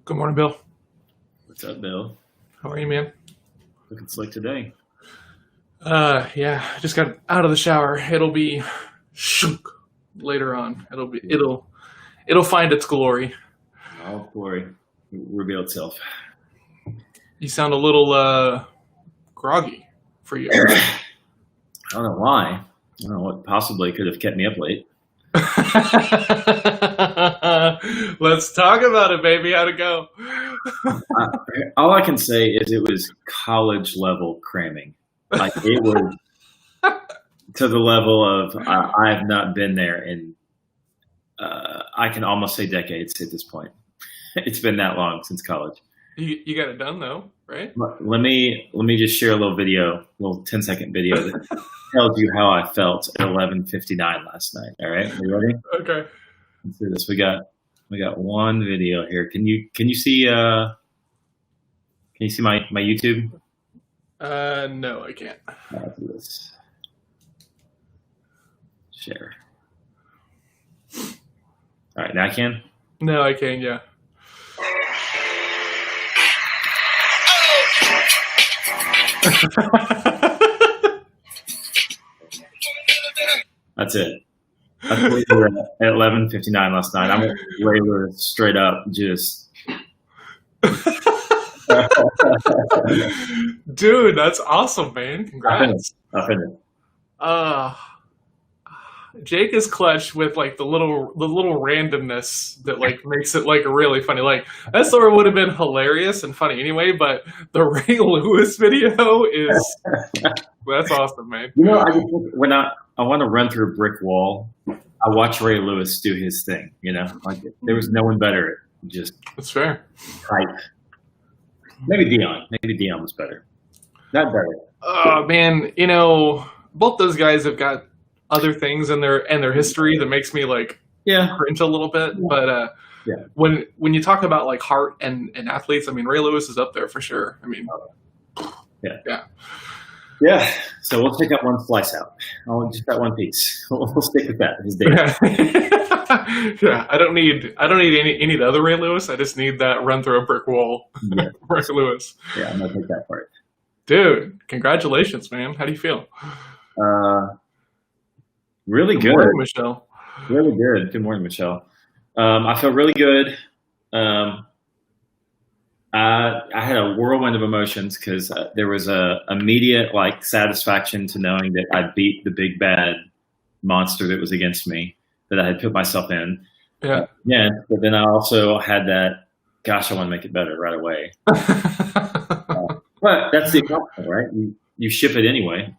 Good morning, Bill. What's up, Bill? How are you, man? Looking slick today. Yeah, I just got out of the shower. It'll be shunk later on. It'll find its glory. All glory reveal itself. You sound a little groggy for you. I don't know why. I don't know what possibly could have kept me up late. Let's talk about it, baby. How'd it go? All I can say is it was college level cramming. Like it was to the level of I have not been there in I can almost say decades at this point. It's been that long since college. You got it done though, right? Let me just share a little video, a little 10-second video that tells you how I felt at 11:59 last night. All right, are you ready? Okay. Let's do this. We got one video here. Can you see my YouTube? No, I can't. I'll do this. Share. All right, now I can. No, I can. Yeah. That's it. That's where we were at 11:59 last night. I'm where we were straight up just. Dude, that's awesome, man. Congrats. I finished. Jake is clutch with like the little randomness that like makes it like really funny. Like that story would have been hilarious and funny anyway, but the Ray Lewis video is that's awesome, man. You know, I want to run through a brick wall. I watch Ray Lewis do his thing. You know, like there was no one better. Just that's fair. Hype. Maybe Dion. Maybe Dion was better. Not better. Oh man, you know, both those guys have got other things in their history that makes me like cringe a little bit. But when you talk about like heart and athletes, I mean Ray Lewis is up there for sure. I mean, yeah. So we'll take that one slice out. I'll just that one piece. We'll stick with that. His data. Yeah. I don't need any of the other Ray Lewis. I just need that run through a brick wall. Yeah. Ray Lewis. Yeah, I'm gonna take that part. Dude, congratulations, man. How do you feel? Really good. Good morning, Michelle. Really good. Good morning, Michelle. I feel really good. I had a whirlwind of emotions because there was a immediate like satisfaction to knowing that I beat the big bad monster that was against me that I had put myself in. Yeah. But then I also had that, gosh, I want to make it better right away. But that's the accomplishment, right? You ship it anyway.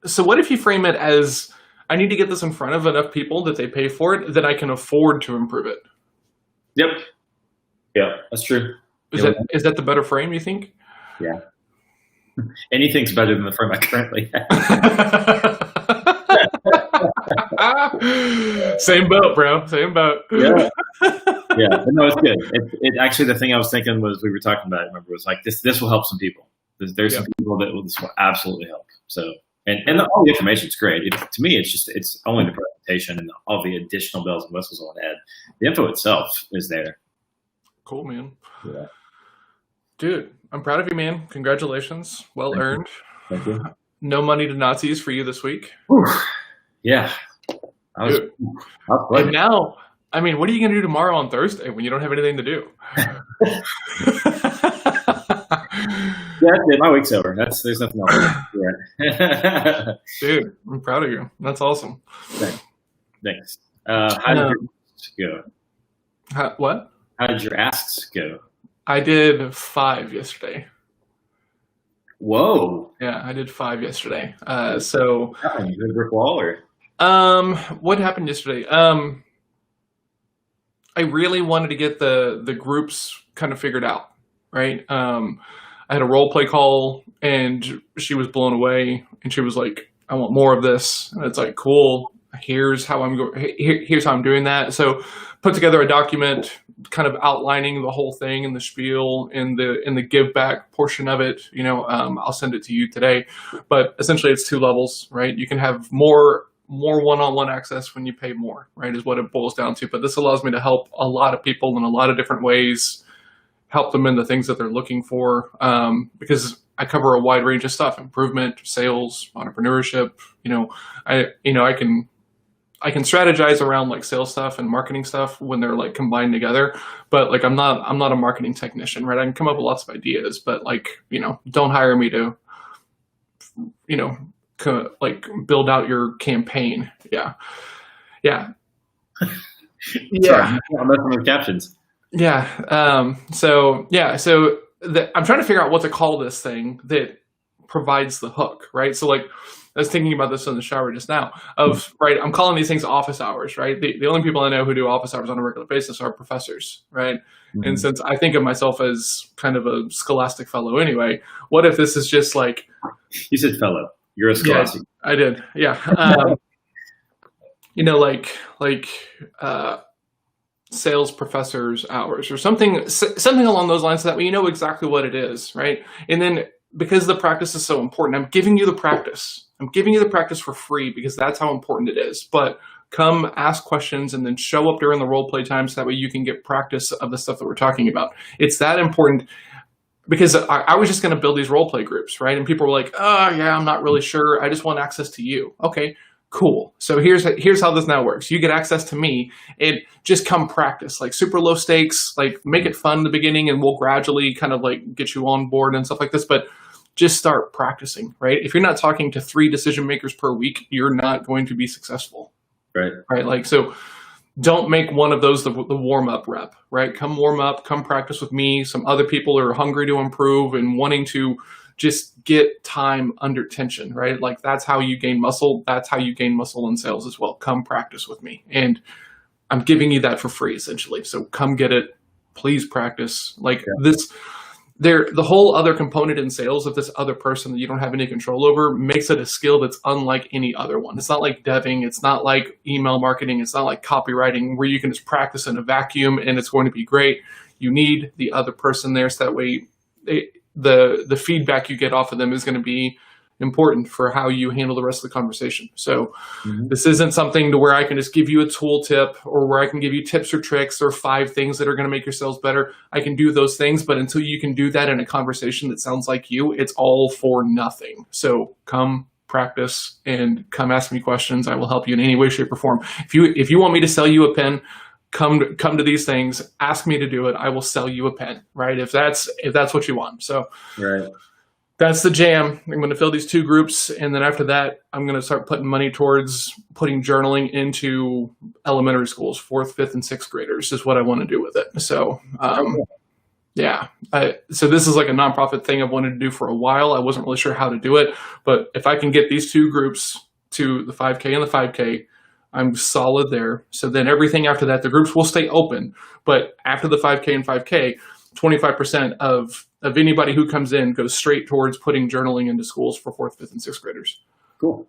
So what if you frame it as, I need to get this in front of enough people that they pay for it, that I can afford to improve it? Yep. Yeah, that's true. Is that the better frame, you think? Yeah. Anything's better than the frame I currently have. Same boat, bro. Same boat. Yeah. But no, it's good. It actually, the thing I was thinking was, we were talking about it, remember, was like, this will help some people. There's some people that this will absolutely help. So, and all the information is great. To me, it's only the presentation and all the additional bells and whistles I want to add. The info itself is there. Cool, man. Yeah. Dude, I'm proud of you, man. Congratulations. Well earned. Thank you. No money to Nazis for you this week. Whew. Yeah. And now, I mean, what are you going to do tomorrow on Thursday when you don't have anything to do? Yeah, that's it. My week's over. There's nothing else. Dude, I'm proud of you. That's awesome. Thanks. How did your asks go? What? How did your asks go? I did 5 yesterday. Whoa. Yeah, I did 5 yesterday. So you did a brick wall or? What happened yesterday? I really wanted to get the groups kind of figured out, right? I had a role play call and she was blown away and she was like, I want more of this. And it's like, cool. Here's how I'm doing that. So put together a document kind of outlining the whole thing and the spiel and the give back portion of it. You know, I'll send it to you today, but essentially it's 2 levels, right? You can have more one-on-one access when you pay more, right, is what it boils down to. But this allows me to help a lot of people in a lot of different ways help them in the things that they're looking for, because I cover a wide range of stuff: improvement, sales, entrepreneurship. I can strategize around like sales stuff and marketing stuff when they're like combined together, but like I'm not a marketing technician, right? I can come up with lots of ideas, but like, don't hire me to, like build out your campaign. Yeah. Yeah. Sorry, I'm messing with captions. Yeah. So I'm trying to figure out what to call this thing that provides the hook, right? So like, I was thinking about this in the shower just now right, I'm calling these things office hours, right? The only people I know who do office hours on a regular basis are professors, right? Mm-hmm. And since I think of myself as kind of a scholastic fellow anyway, what if this is just like... You said fellow. You're a scholastic. Yeah, I did. Yeah. Sales professors hours or something along those lines, so that way you know exactly what it is, right? And then because the practice is so important, I'm giving you the practice. I'm giving you the practice for free because that's how important it is. But come ask questions and then show up during the role play time so that way you can get practice of the stuff that we're talking about. It's that important because I was just going to build these role play groups, right? And people were like, oh, yeah, I'm not really sure. I just want access to you. Okay, cool. So here's how this now works. You get access to me and just come practice, like super low stakes, like make it fun in the beginning and we'll gradually kind of like get you on board and stuff like this. But just start practicing, right? If you're not talking to 3 decision makers per week, you're not going to be successful. Right. Right. Like, so don't make one of those the warm up rep, right? Come warm up, come practice with me. Some other people are hungry to improve and wanting to just get time under tension, right? Like that's how you gain muscle. That's how you gain muscle in sales as well. Come practice with me. And I'm giving you that for free essentially. So come get it. Please practice. Like the whole other component in sales of this other person that you don't have any control over makes it a skill that's unlike any other one. It's not like deving. It's not like email marketing. It's not like copywriting where you can just practice in a vacuum and it's going to be great. You need the other person there so that way the feedback you get off of them is going to be important for how you handle the rest of the conversation. So This isn't something to where I can just give you a tool tip or where I can give you tips or tricks or 5 things that are going to make your sales better. I can do those things, but until you can do that in a conversation that sounds like you, it's all for nothing. So come practice and come ask me questions. I will help you in any way, shape, or form. If you want me to sell you a pen, come to these things, ask me to do it. I will sell you a pen, right? If that's what you want. So right. That's the jam. I'm going to fill these 2 groups. And then after that, I'm going to start putting money towards putting journaling into elementary schools, 4th, 5th, and 6th graders is what I want to do with it. So, so this is like a nonprofit thing I've wanted to do for a while. I wasn't really sure how to do it, but if I can get these 2 groups to the 5K and the 5K, I'm solid there. So then everything after that, the groups will stay open. But after the 5K and 5K, 25% of anybody who comes in goes straight towards putting journaling into schools for 4th, 5th, and 6th graders. Cool.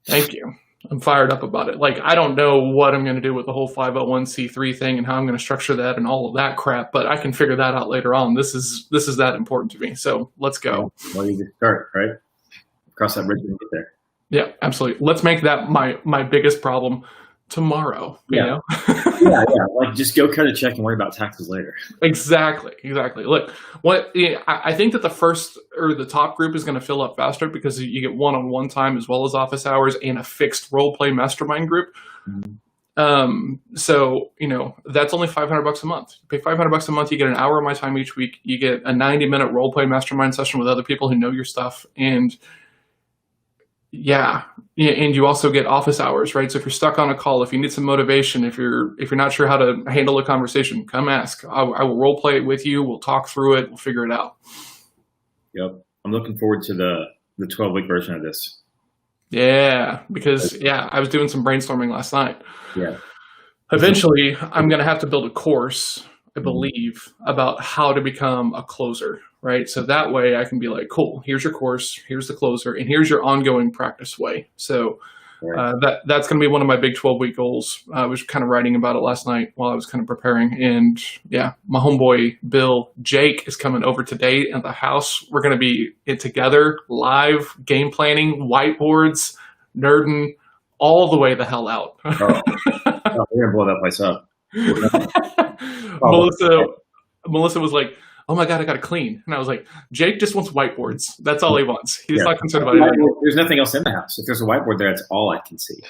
Thank you. I'm fired up about it. Like, I don't know what I'm going to do with the whole 501c3 thing and how I'm going to structure that and all of that crap, but I can figure that out later on. This is that important to me. So let's go. Well, you just start, right? Cross that bridge when you get there. Yeah, absolutely. Let's make that my biggest problem tomorrow. You know? yeah. Like just go cut a check and worry about taxes later. Exactly. Look, I think that the first or the top group is going to fill up faster because you get one-on-one time as well as office hours and a fixed role play mastermind group. So that's only $500 a month. You pay $500 a month, you get an hour of my time each week. You get a 90-minute role play mastermind session with other people who know your stuff, and and you also get office hours, right? So if you're stuck on a call, if you need some motivation, if you're not sure how to handle a conversation, come ask. I will role play it with you. We'll talk through it. We'll figure it out. Yep. I'm looking forward to the 12-week version of this. Yeah, because I was doing some brainstorming last night. Yeah. Eventually, I'm going to have to build a course, I believe, about how to become a closer, right? So that way I can be like, cool, here's your course, here's the closer, and here's your ongoing practice way. So that's going to be one of my big 12-week goals. I was kind of writing about it last night while I was kind of preparing. And my homeboy, BIL, Jake, is coming over today at the house. We're going to be together, live, game planning, whiteboards, nerding, all the way the hell out. We're going to blow that place up. Melissa was like, oh my God, I got to clean. And I was like, Jake just wants whiteboards. That's all he wants. He's Yeah. not concerned about anything. There's nothing else in the house. If there's a whiteboard there, that's all I can see.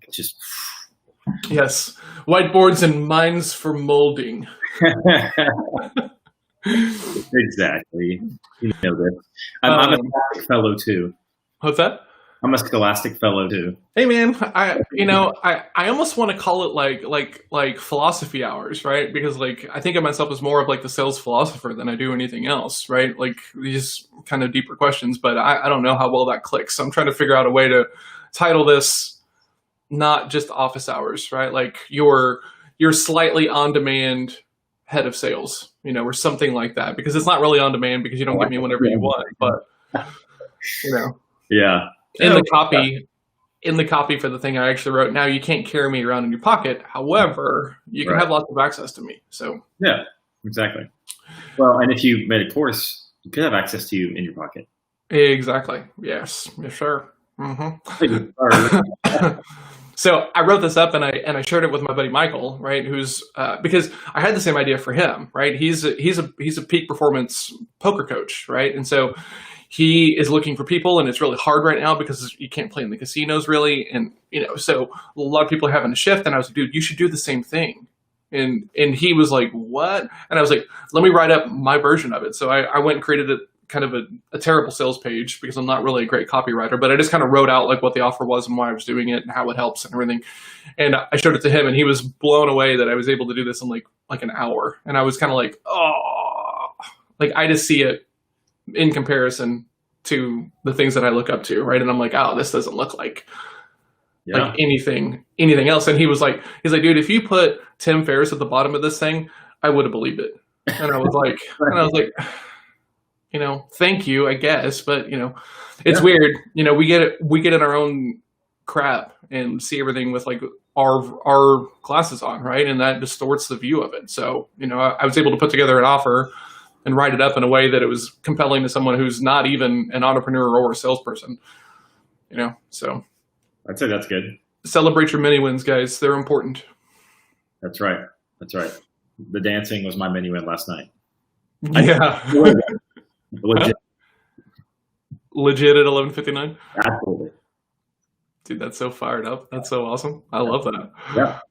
It's just Yes. Whiteboards and mines for molding. exactly. You know this. I'm a scholastic fellow too. What's that? I'm a scholastic fellow too. Hey man, I almost want to call it like philosophy hours, right? Because like I think of myself as more of like the sales philosopher than I do anything else, right? Like these kind of deeper questions, but I don't know how well that clicks. So I'm trying to figure out a way to title this not just office hours, right? Like your slightly on demand head of sales, or something like that, because it's not really on demand because you don't get me whenever you want, but Yeah. in the copy for the thing I actually wrote, now you can't carry me around in your pocket. However, you can have lots of access to me. So yeah, exactly. Well, and if you made a course, you could have access to you in your pocket. Exactly. Yes, sure. Mm-hmm. So I wrote this up and I shared it with my buddy Michael, right? Who's because I had the same idea for him, right? He's a peak performance poker coach, right? And so he is looking for people, and it's really hard right now because you can't play in the casinos really, and so a lot of people are having to shift. And I was like, dude, you should do the same thing. And he was like, what? And I was like, let me write up my version of it. So I went and created kind of a terrible sales page because I'm not really a great copywriter, but I just kind of wrote out like what the offer was and why I was doing it and how it helps and everything. And I showed it to him, and he was blown away that I was able to do this in like an hour. And I was kind of like, oh, like I just see it in comparison to the things that I look up to, right? And I'm like, oh, this doesn't look like anything else. And he's like, dude, if you put Tim Ferriss at the bottom of this thing, I would have believed it. And I was like, thank you, I guess, but it's weird. We get in our own crap and see everything with like our glasses on, right? And that distorts the view of it. So, I was able to put together an offer and write it up in a way that it was compelling to someone who's not even an entrepreneur or a salesperson, so. I'd say that's good. Celebrate your mini wins, guys. They're important. That's right. The dancing was my mini win last night. Yeah. Legit at 11:59. Absolutely. Dude, that's so fired up. That's so awesome. I love that.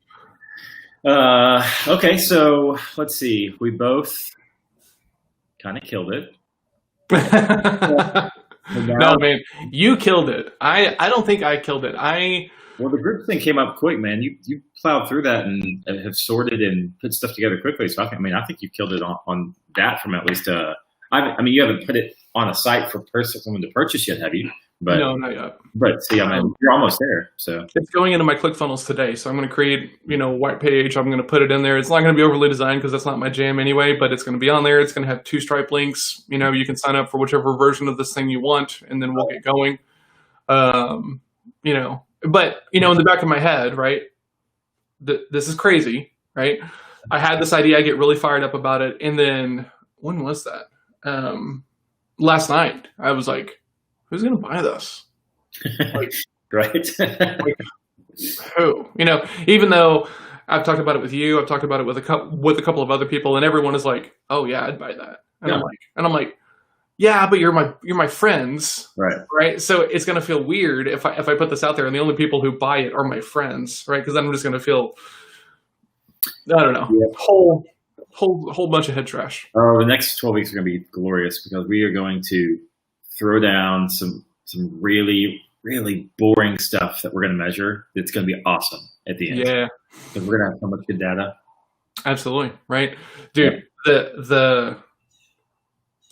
Yeah. Okay, so let's see. We both kind of killed it. No, man, you killed it. I don't think I killed it. Well, the group thing came up quick, man. You plowed through that and have sorted and put stuff together quickly. So I think you killed it on that from at least. You haven't put it on a site for someone to purchase yet, have you? But, no, not yet. But see, you're almost there. So it's going into my ClickFunnels today. So I'm going to create, a white page. I'm going to put it in there. It's not going to be overly designed because that's not my jam anyway. But it's going to be on there. It's going to have 2 stripe links. You can sign up for whichever version of this thing you want, and then we'll get going. But in the back of my head, right? This is crazy, right? I had this idea. I get really fired up about it, and then when was that? Last night, I was like, who's going to buy this? Like, right. Like, who? Even though I've talked about it with you, I've talked about it with a couple of other people, and everyone is like, oh yeah, I'd buy that. And I'm like, yeah, but you're my friends. Right. So it's going to feel weird if I put this out there and the only people who buy it are my friends. Right. Cause then I'm just going to feel, I don't know, whole bunch of head trash. Oh, the next 12 weeks are going to be glorious because we are going to throw down some really, really boring stuff that we're going to measure. It's going to be awesome at the end. Yeah. Because we're going to have so much good data. Absolutely. Right. Dude,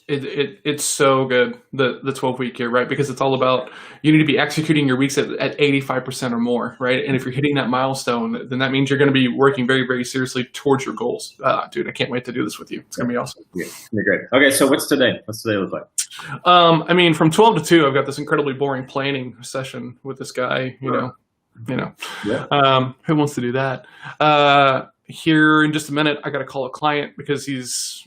it's so good, the 12-week year, right? Because it's all about, you need to be executing your weeks at 85% or more, right? And if you're hitting that milestone, then that means you're going to be working very, very seriously towards your goals. Dude, I can't wait to do this with you. It's going to be awesome. Yeah, great. Okay, so what's today? What's today look like? From 12 to 2, I've got this incredibly boring planning session with this guy, Yeah. Who wants to do that? here in just a minute, I got to call a client because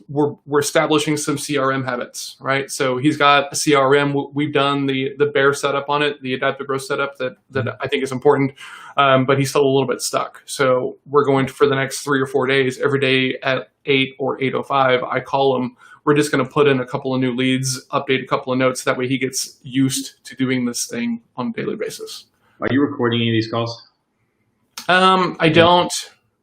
we're establishing some CRM habits, right? So he's got a CRM. We've done the bear setup on it, the adaptive growth setup that I think is important, but he's still a little bit stuck. So we're going to, for the next 3 or 4 days, every day at 8 or 8:05, I call him. We're just going to put in a couple of new leads, update a couple of notes. That way he gets used to doing this thing on a daily basis. Are you recording any of these calls? I don't.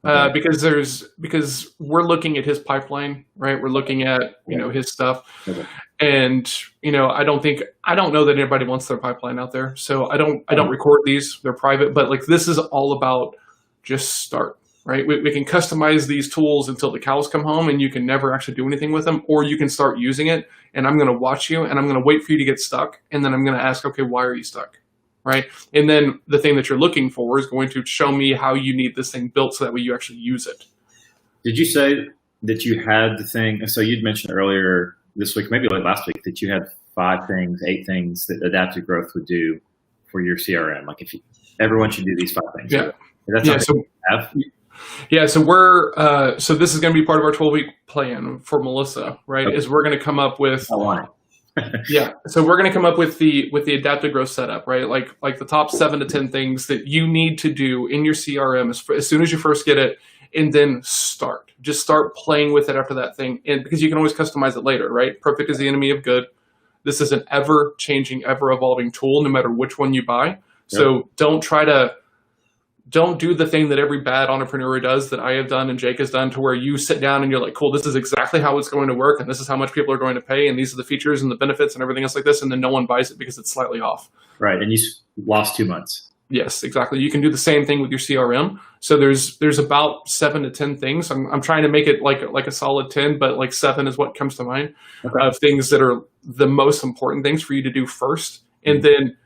Because we're looking at his pipeline, right? We're looking at, his stuff. Okay. And, I don't know that anybody wants their pipeline out there. So I don't record these. They're private, but like, this is all about just start, right? We can customize these tools until the cows come home and you can never actually do anything with them, or you can start using it and I'm going to watch you and I'm going to wait for you to get stuck. And then I'm going to ask, okay, why are you stuck? Right. And then the thing that you're looking for is going to show me how you need this thing built so that way you actually use it. Did you say that you had the thing? So you'd mentioned earlier this week, maybe like last week, that you had 8 things that adaptive growth would do for your CRM. Like everyone should do these 5 things. Yeah. That's something you have? Yeah. So we're, so this is going to be part of our 12-week plan for Melissa, right? Okay. Is we're going to come up with, I want it. yeah. So we're going to come up with the adaptive growth setup, right? Like the top 7 to 10 things that you need to do in your CRM as soon as you first get it, and then just start playing with it after that thing. And because you can always customize it later, right? Perfect is the enemy of good. This is an ever changing, ever evolving tool, no matter which one you buy. Yep. So don't do the thing that every bad entrepreneur does, that I have done and Jake has done, to where you sit down and you're like, cool, this is exactly how it's going to work. And this is how much people are going to pay. And these are the features and the benefits and everything else like this. And then no one buys it because it's slightly off. Right. And you lost 2 months. Yes, exactly. You can do the same thing with your CRM. So there's about 7 to 10 things. I'm trying to make it like a solid 10, but like 7 is what comes to mind, of things that are the most important things for you to do first. And then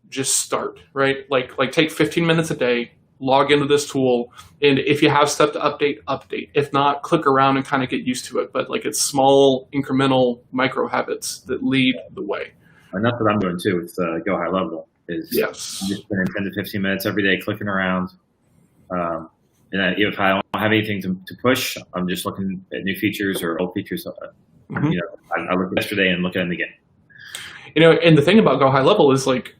just start, right? Like take 15 minutes a day, log into this tool, and if you have stuff to update. If not, click around and kind of get used to it. But like, it's small, incremental, micro habits that lead the way. And that's what I'm doing too with Go High Level. Is yes, just spending 10 to 15 minutes every day clicking around. And if I don't have anything to push, I'm just looking at new features or old features. I looked yesterday and look at them again. And the thing about Go High Level is, like,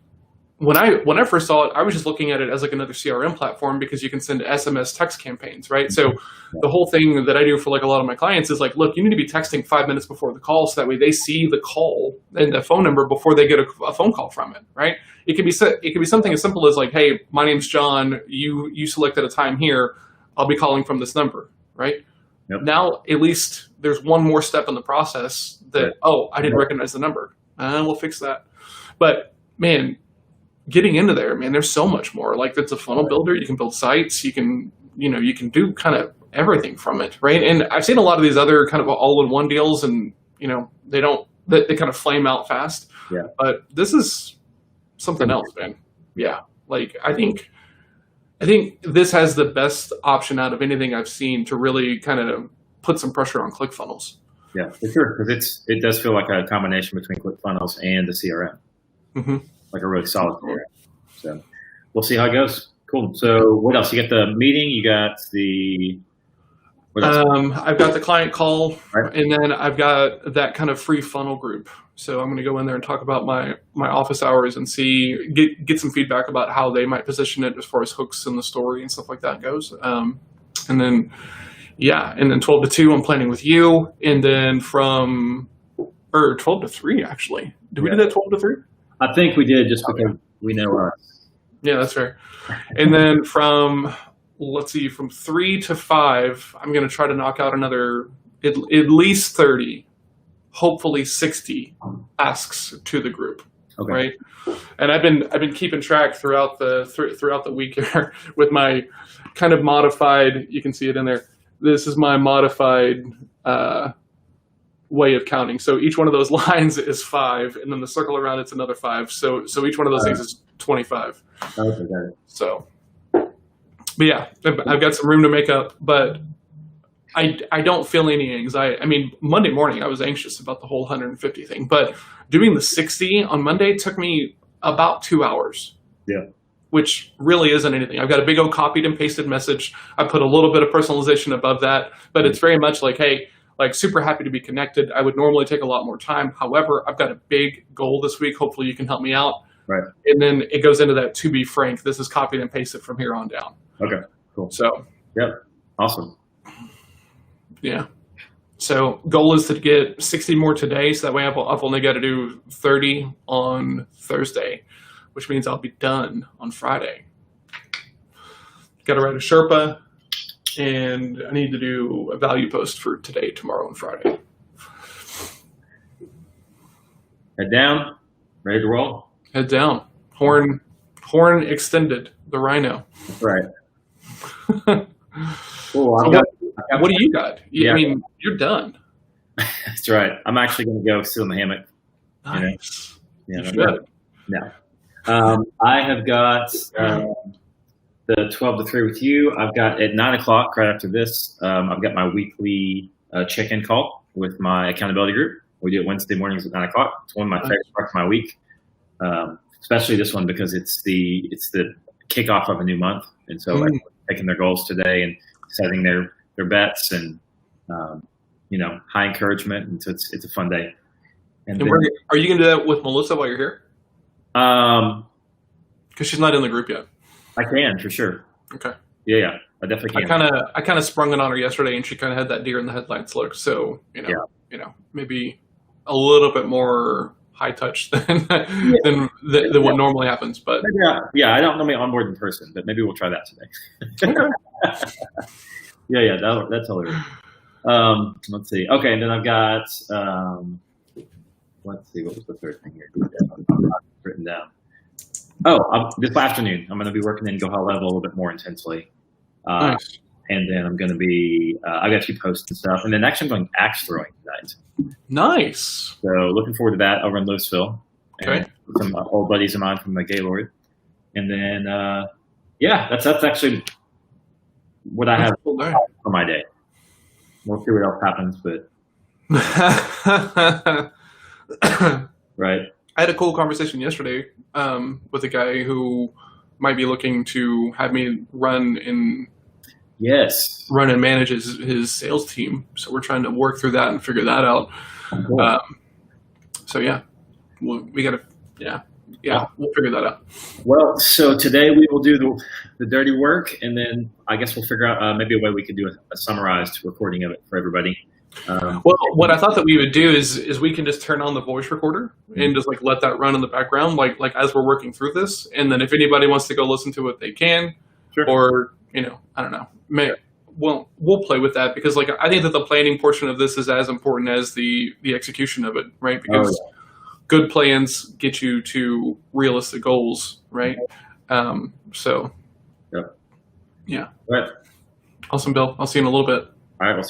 when I first saw it, I was just looking at it as like another CRM platform, because you can send SMS text campaigns, right? So the whole thing that I do for like a lot of my clients is like, look, you need to be texting 5 minutes before the call, so that way they see the call and the phone number before they get a phone call from it, right? It could be something as simple as like, hey, my name's John. You selected a time here. I'll be calling from this number, right? Yep. Now, at least there's one more step in the process that, I didn't recognize the number. We'll fix that. But man, getting into there, man, there's so much more. Like, it's a funnel builder. You can build sites. You can do kind of everything from it, right? And I've seen a lot of these other kind of all-in-one deals, and they kind of flame out fast. Yeah. But this is something else, man. Yeah. Like, I think this has the best option out of anything I've seen to really kind of put some pressure on ClickFunnels. Yeah, for sure. Because it does feel like a combination between ClickFunnels and the CRM. Mm-hmm. Like a really solid CRM. So we'll see how it goes. Cool. So what else? You got the meeting. You got the. What else? I've got the client call, right. And then I've got that kind of free funnel group. So I'm going to go in there and talk about my office hours and get some feedback about how they might position it as far as hooks in the story and stuff like that goes. And then 12 to 2, I'm planning with you. And then 12 to 3, actually. Did we do that 12 to 3? I think we did, just because we know us. Yeah, that's fair. And then from 3 to 5, I'm going to try to knock out another at least 30, hopefully 60 asks to the group. Okay. Right. And I've been keeping track throughout the week here with my kind of modified. You can see it in there. This is my modified way of counting. So each one of those lines is 5, and then the circle around it's another 5. So each one of those things is 25. Okay, got it. So, but yeah, I've got some room to make up, but I don't feel any anxiety. I mean, Monday morning I was anxious about the whole 150 thing, but doing the 60 on Monday took me about 2 hours. Yeah. which really isn't anything. I've got a big old copied and pasted message. I put a little bit of personalization above that, but it's very much like, hey, like super happy to be connected. I would normally take a lot more time. However, I've got a big goal this week. Hopefully you can help me out. Right. And then it goes into that, to be frank, this is copied and pasted from here on down. Okay, cool. So, yep, awesome. Yeah. So goal is to get 60 more today. So that way I've only got to do 30 on Thursday, which means I'll be done on Friday. Got to write a Sherpa, and I need to do a value post for today, tomorrow, and Friday. Head down, ready to roll. Head down. Horn extended, the rhino. That's right. Cool. What do you got? I mean, you're done. That's right. I'm actually going to go sit in the hammock. Nice. You know? I have got the 12 to 3 with you. I've got at 9 o'clock right after this, I've got my weekly check-in call with my accountability group. We do it Wednesday mornings at 9 o'clock. It's one of my favorite parts of my week, especially this one because it's the kickoff of a new month. And so everyone's taking their goals today and setting their bets and, high encouragement. And so it's a fun day. And are you going to do that with Melissa while you're here? Because she's not in the group yet. I can, for sure. Okay. Yeah, I definitely can. I kind of sprung it on her yesterday, and she kind of had that deer in the headlights look. So maybe a little bit more high touch than what normally happens. But maybe, I don't normally onboard in person, but maybe we'll try that today. That's hilarious. Let's see. Okay, and then I've got. Let's see, what was the third thing here? Written down. This afternoon, I'm going to be working in Go High Level a little bit more intensely. Nice. And then I'm going to be, I got a few posts and stuff. And then actually I'm going axe throwing tonight. Nice. So looking forward to that over in Louisville. Okay. And some old buddies of mine from the Gaylord. And then, that's actually what I have for my day. We'll see what else happens, but. Right. I had a cool conversation yesterday with a guy who might be looking to have me run and manage his sales team. So we're trying to work through that and figure that out. Cool. We got to we'll figure that out. Well, so today we will do the dirty work, and then I guess we'll figure out maybe a way we could do a summarized recording of it for everybody. Well, what I thought that we would do is we can just turn on the voice recorder and just like let that run in the background, like as we're working through this. And then if anybody wants to go listen to it, they can. Sure. Or I don't know. We'll play with that because I think that the planning portion of this is as important as the execution of it, right? Because good plans get you to realistic goals, right? Yeah. Right. Awesome, Bill. I'll see you in a little bit. All right. We'll see you.